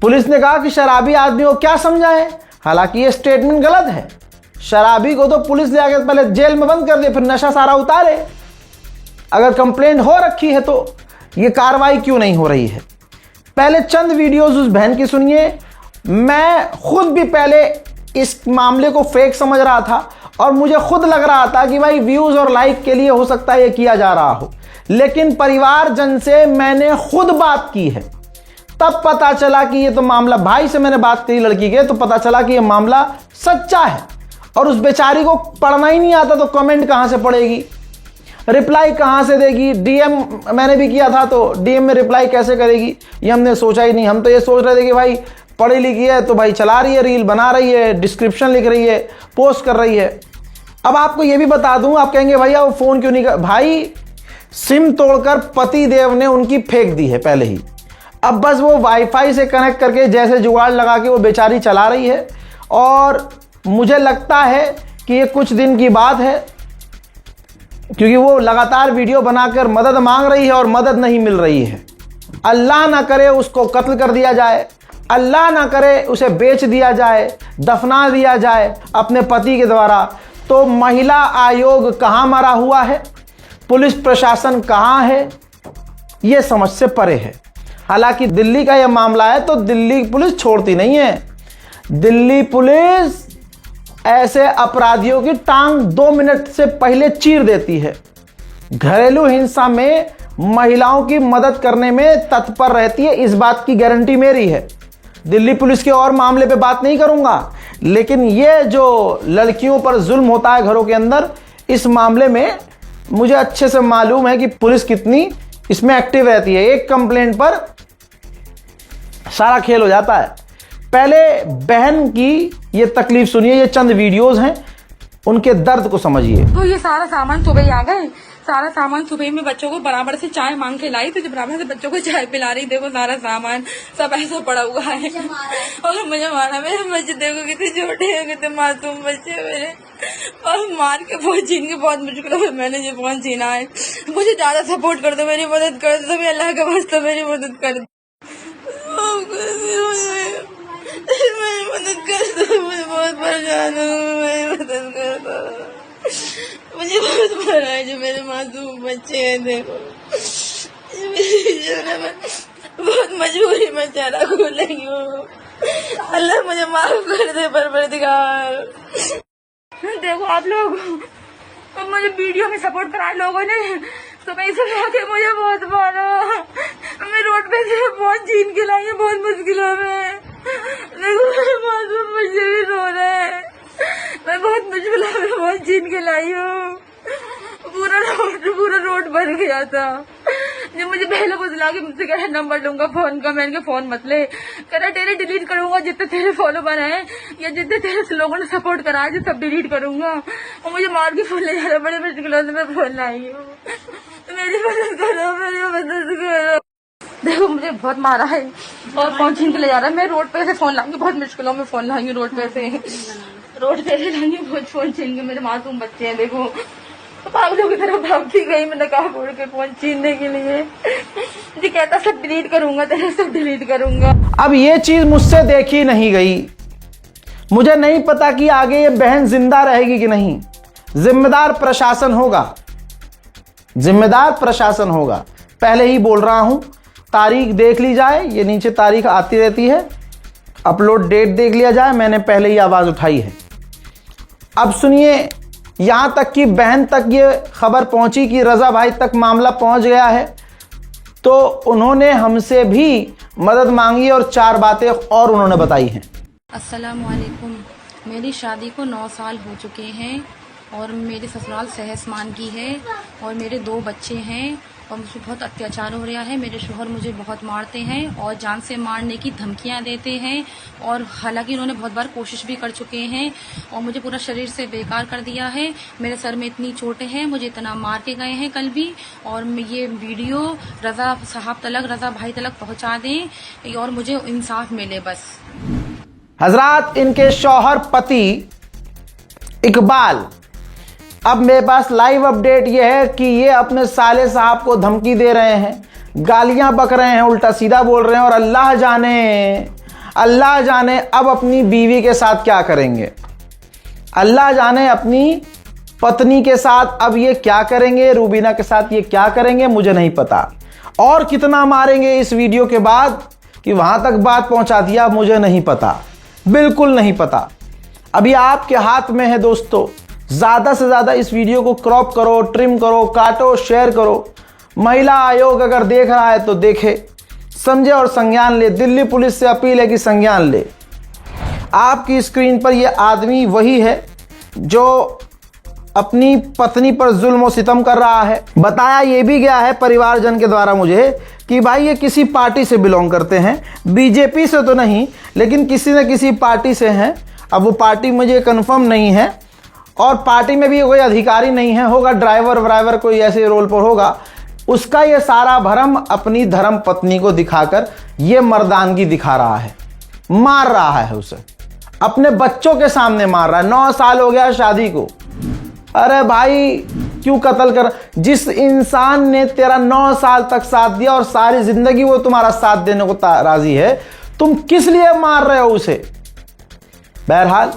पुलिस ने कहा कि शराबी आदमी को क्या समझाएं, हालांकि ये स्टेटमेंट गलत है। शराबी को तो पुलिस ले आके पहले जेल में बंद कर दे, फिर नशा सारा उतारे। अगर कंप्लेंट हो रखी है तो ये कार्रवाई क्यों नहीं हो रही है? पहले चंद वीडियोस उस बहन की सुनिए। मैं खुद भी पहले इस मामले को फेक समझ रहा था और मुझे खुद लग रहा था कि भाई व्यूज और लाइक के लिए हो सकता है ये किया जा रहा हो, लेकिन परिवारजन से मैंने खुद बात की है, तब पता चला कि ये तो मामला, भाई से मैंने बात की लड़की के, तो पता चला कि ये मामला सच्चा है। और उस बेचारी को पढ़ना ही नहीं आता तो कमेंट कहां से पढ़ेगी, रिप्लाई कहां से देगी? डीएम मैंने भी किया था तो डीएम में रिप्लाई कैसे करेगी, ये हमने सोचा ही नहीं। हम तो ये सोच रहे थे कि भाई पढ़ी लिखी है तो भाई चला रही है, रील बना रही है, डिस्क्रिप्शन लिख रही है, पोस्ट कर रही है। अब आपको ये भी बता दूं, आप कहेंगे भैया वो फोन क्यों नहीं कर, भाई सिम तोड़कर पति देव ने उनकी फेंक दी है पहले ही। अब बस वो वाईफाई से कनेक्ट करके जैसे जुगाड़ लगा के वो बेचारी चला रही है, और मुझे लगता है कि ये कुछ दिन की बात है, क्योंकि वो लगातार वीडियो बनाकर मदद मांग रही है और मदद नहीं मिल रही है। अल्लाह ना करे उसको कत्ल कर दिया जाए, अल्लाह ना करे उसे बेच दिया जाए, दफना दिया जाए अपने पति के द्वारा, तो महिला आयोग कहाँ मरा हुआ है, पुलिस प्रशासन कहाँ है, ये समझ से परे है। हालांकि दिल्ली का यह मामला है तो दिल्ली पुलिस छोड़ती नहीं है। दिल्ली पुलिस ऐसे अपराधियों की टांग 2 मिनट से पहले चीर देती है। घरेलू हिंसा में महिलाओं की मदद करने में तत्पर रहती है, इस बात की गारंटी मेरी है। दिल्ली पुलिस के और मामले पे बात नहीं करूंगा, लेकिन ये जो लड़कियों पर जुल्म होता है घरों के अंदर, इस मामले में मुझे अच्छे से मालूम है कि पुलिस कितनी इसमें एक्टिव रहती है। एक कंप्लेंट पर सारा खेल हो जाता है। पहले बहन की ये तकलीफ सुनिए, ये चंद वीडियोस हैं, उनके दर्द को समझिए। तो ये सारा सामान सुबह ही आ गए, सारा सामान सुबह में बच्चों को बराबर से चाय मांग के लाई, तो जब बराबर से बच्चों को चाय पिला रही, देखो सारा सामान सब ऐसा पड़ा हुआ है और मुझे मारा। मेरे बच्चे देखो कितने छोटे हैं, कितने मासूम बच्चे मेरे, और मार के बहुत छीन के बहुत मुश्किल है मैंने ये फोन छीना है। मुझे ज्यादा सपोर्ट कर दो, मेरी मदद कर दो, सभी अल्लाह का वास्ता मेरी मदद कर दो, मेरी मदद कर दो, मुझे बहुत परेशान हूँ, मेरी मदद कर दो, मुझे बहुत मारा है जो मेरे मासूम बच्चे हैं। देखो बहुत मजबूरी में चेहरा खोल रही हूँ, अल्लाह मुझे माफ कर दे परवरदिगार। देखो आप लोग मुझे वीडियो में सपोर्ट करा लोगों ने, तो मैं इसे आके मुझे बहुत मारा। मैं रोड पे से बहुत छीन के लाई है, बहुत मुश्किलों में। देखो मेरे मासूम बच्चे भी रो रहे हैं, मैं बहुत मुश्किलों में बहुत छीन के लाई हूँ। पूरा रोड भर गया था। जब मुझे पहले बुला के मुझसे कह नंबर लूंगा फोन का, मैंने फोन मत ले, कह रहा तेरे डिलीट करूंगा जितने तेरे फॉलोवर हैं या जितने तेरे लोगों ने सपोर्ट करा है सब डिलीट करूंगा। और मुझे मार के फोन ले जा रहा, बड़े मुश्किलों से मैं फोन लाई हूँ, मेरी मदद करो, मेरी मदद करो। देखो मुझे बहुत मारा है और फोन छीन के ले जा रहा है। मैं रोड पे से फोन लाऊंगी, बहुत मुश्किलों में फोन लाऊंगी, रोड पे से लाऊंगी, बहुत फोन छीन के। मेरे मासूम बच्चे हैं, देखो पागलों की तरफ भागती गई, मैं नकाब ओढ़ के फोन छीनने के लिए। जी कहता सब डिलीट करूंगा, तेरे सब डिलीट करूंगा। अब ये चीज मुझसे देखी नहीं गई, मुझे नहीं पता कि आगे ये बहन जिंदा रहेगी कि नहीं। जिम्मेदार प्रशासन होगा, जिम्मेदार प्रशासन होगा। पहले ही बोल रहा हूं, तारीख देख ली जाए, ये नीचे तारीख आती रहती है, अपलोड डेट देख लिया जाए, मैंने पहले ही आवाज उठाई है। अब सुनिए, यहां तक कि बहन तक ये खबर पहुंची कि रजा भाई तक मामला पहुंच गया है, तो उन्होंने हमसे भी मदद मांगी और 4 बातें और उन्होंने बताई हैं। अस्सलामुअलैकुम। मेरी शादी को 9 साल हो चुके हैं और मेरे ससुराल सहसमान की है और मेरे 2 बच्चे हैं और मुझे बहुत अत्याचार हो रहा है। मेरे शोहर मुझे बहुत मारते हैं और जान से मारने की धमकियां देते हैं और हालांकि उन्होंने बहुत बार कोशिश भी कर चुके हैं और मुझे पूरा शरीर से बेकार कर दिया है। मेरे सर में इतनी चोटें हैं, मुझे इतना मार के गए हैं कल भी। और ये वीडियो रजा साहब तलक, रजा भाई तलक पहुंचा दें और मुझे इंसाफ मिले बस। हजरात, इनके शौहर पति इकबाल, अब मेरे पास लाइव अपडेट ये है कि ये अपने साले साहब को धमकी दे रहे हैं, गालियां बक रहे हैं, उल्टा सीधा बोल रहे हैं और अल्लाह जाने अब अपनी बीवी के साथ क्या करेंगे। अल्लाह जाने अपनी पत्नी के साथ अब ये क्या करेंगे, रूबीना के साथ ये क्या करेंगे, मुझे नहीं पता। और कितना मारेंगे इस वीडियो के बाद कि वहां तक बात पहुंचा दिया, मुझे नहीं पता, बिल्कुल नहीं पता। अभी आपके हाथ में है दोस्तों, ज्यादा से ज्यादा इस वीडियो को क्रॉप करो, ट्रिम करो, काटो, शेयर करो। महिला आयोग अगर देख रहा है तो देखे, समझे और संज्ञान ले। दिल्ली पुलिस से अपील है कि संज्ञान ले। आपकी स्क्रीन पर यह आदमी वही है जो अपनी पत्नी पर जुल्म और सितम कर रहा है। बताया यह भी गया है परिवारजन के द्वारा मुझे कि भाई ये किसी पार्टी से बिलोंग करते हैं, बीजेपी से तो नहीं, लेकिन किसी न किसी पार्टी से हैं। अब वो पार्टी मुझे कंफर्म नहीं है और पार्टी में भी कोई अधिकारी नहीं है, होगा ड्राइवर व्राइवर कोई ऐसे रोल पर होगा। उसका ये सारा भरम अपनी धर्म पत्नी को दिखाकर ये मर्दानगी दिखा रहा है, मार रहा है उसे, अपने बच्चों के सामने मार रहा है। 9 साल हो गया शादी को। अरे भाई क्यों कत्ल कर, जिस इंसान ने तेरा 9 साल तक साथ दिया और सारी जिंदगी वो तुम्हारा साथ देने को राजी है, तुम किस लिए मार रहे हो उसे। बहरहाल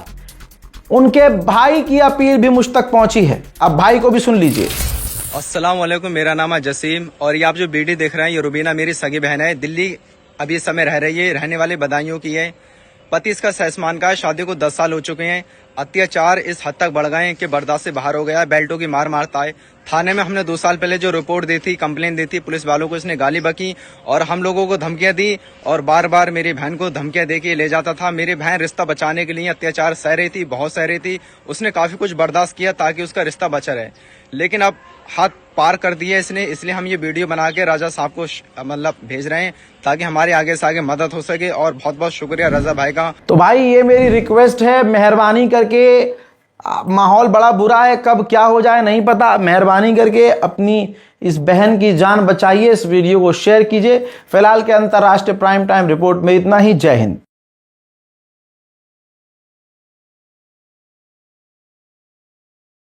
उनके भाई की अपील भी मुझ तक पहुंची है, अब भाई को भी सुन लीजिए। अस्सलाम वालेकुम, मेरा नाम है जसीम और ये आप जो वीडियो देख रहे हैं ये रूबीना मेरी सगी बहन है। दिल्ली अभी इस समय रह रही है, रहने वाले बदायूं की है। पति इसका सहसमान का है, शादी को 10 साल हो चुके हैं। अत्याचार इस हद तक बढ़ गए हैं कि बर्दाश्त से बाहर हो गया है। बेल्टों की मार मारता है। थाने में हमने 2 साल पहले जो रिपोर्ट दी थी, कंप्लेन दी थी, पुलिस वालों को इसने गाली बकी और हम लोगों को धमकियां दी और बार बार मेरी बहन को धमकियां दे के ले जाता था। मेरी बहन रिश्ता बचाने के लिए अत्याचार सह रही थी, बहुत सह रही थी। उसने काफी कुछ बर्दाश्त किया ताकि उसका रिश्ता बचा रहे, लेकिन अब हाथ पार कर दिया इसने। इसलिए हम ये वीडियो बना के राजा साहब को मतलब भेज रहे हैं ताकि हमारे आगे से आगे मदद हो सके। और बहुत बहुत शुक्रिया रजा भाई का। तो भाई ये मेरी रिक्वेस्ट है, मेहरबानी करके, माहौल बड़ा बुरा है, कब क्या हो जाए नहीं पता, मेहरबानी करके अपनी इस बहन की जान बचाइए। इस वीडियो को शेयर कीजिए। फिलहाल के अंतर्राष्ट्रीय प्राइम टाइम रिपोर्ट में इतना ही। जय हिंद।